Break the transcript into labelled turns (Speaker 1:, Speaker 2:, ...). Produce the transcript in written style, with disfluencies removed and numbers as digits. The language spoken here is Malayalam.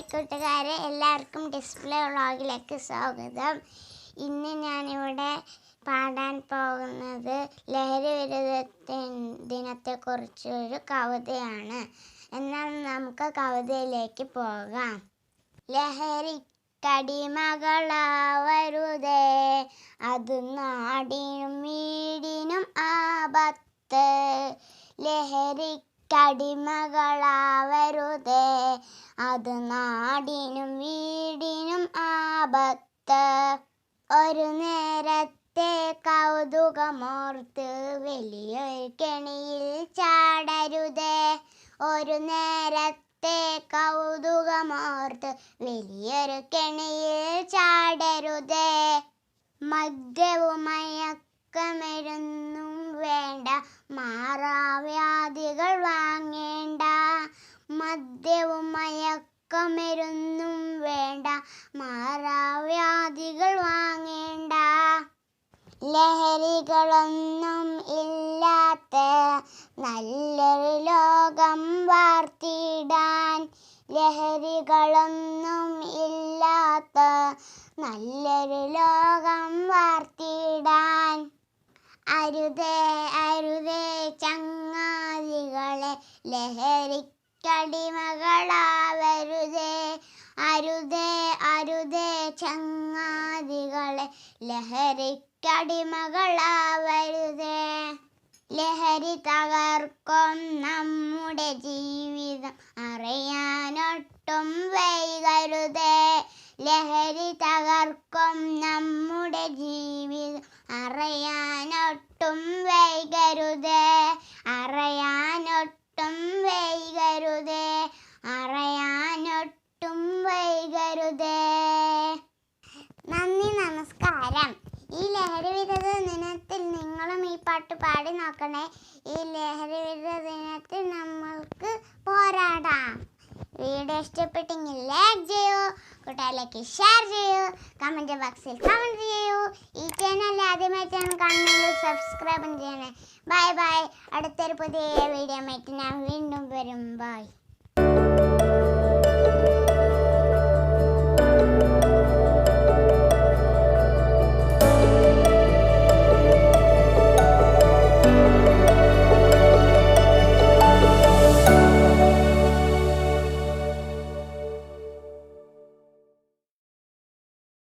Speaker 1: ഹായ് കൂട്ടുകാരെ, എല്ലാവർക്കും ഡിസ്പ്ലേ വ്ളോഗിലേക്ക് സ്വാഗതം. ഇന്ന് ഞാനിവിടെ പാടാൻ പോകുന്നത് ലഹരി വിരുദ്ധ ദിനത്തെക്കുറിച്ചൊരു കവിതയാണ്. എന്നാൽ നമുക്ക് കവിതയിലേക്ക് പോകാം. ലഹരിക്കടിമകളാവരുതേ, അത് നാടിനും വീടിനും ആപത്ത്. ലഹരിക്കടിമകളാവരുതേ, അത് നാടിനും വീടിനും ആപത്ത്. ഒരു നേരത്തെ കൗതുകമോർത്ത് വലിയൊരു കെണിയിൽ ചാടരുതേ. ഒരു നേരത്തെ കൗതുകമോർത്ത് വലിയൊരു കെണിയിൽ ചാടരുതേ. മദ്യവും മയക്കമരുന്നും വേണ്ട, മാറാവ്യാധികൾ വാങ്ങേണ്ട. മദ്യവും മയക്കമരുന്നും വേണ്ട, മാറാവ്യാധികൾ വാങ്ങേണ്ട. ലഹരികളൊന്നും ഇല്ലാത്ത നല്ലൊരു ലോകം വാർത്തിടാൻ. ലഹരികളൊന്നും ഇല്ലാത്ത നല്ലൊരു ലോകം വാർത്തിടാൻ. അരുതേ അരുതേ ചങ്ങാതികളെ, ലഹരിക്കടിമകളാവരുതേ. അരുതേ അരുതേ ചങ്ങാതികളെ, ലഹരിക്കടിമകളാവരുതേ. ലഹരി തകർക്കും നമ്മുടെ ജീവിതം, അറിയാനൊട്ടും വൈകരുതേ. ലഹരി തകർക്കും നമ്മുടെ ജീവിതം, അറിയാനൊട്ടും വൈകരുതേ. അറിയാനൊട്ടും വൈകരുതേ. അറിയാനൊട്ടും വൈകരുതേ. നന്ദി, നമസ്കാരം. ഈ ലഹരി വിരുദ്ധ ദിനത്തിൽ നിങ്ങളും ഈ പാട്ട് പാടി നോക്കണേ. ഈ ലഹരി വിരുദ്ധ ദിനത്തിൽ നമ്മൾക്ക് പോരാടാം. വീഡിയോ ഇഷ്ടപ്പെട്ടെങ്കിൽ ലൈക്ക് ചെയ്യൂ, കൂട്ടുകാരിലേക്ക് ഷെയർ ചെയ്യൂ, കമൻറ്റ് ബോക്സിൽ കമൻറ്റ് ചെയ്യൂ. ഈ ചാനൽ ആദ്യമായിട്ടാണ് കാണുന്നത്, സബ്സ്ക്രൈബ് ചെയ്യണേ. Bye bye. അടുത്തൊരു പുതിയ വീഡിയോ ആയിട്ട് ഞാൻ വീണ്ടും വരും. ബൈ.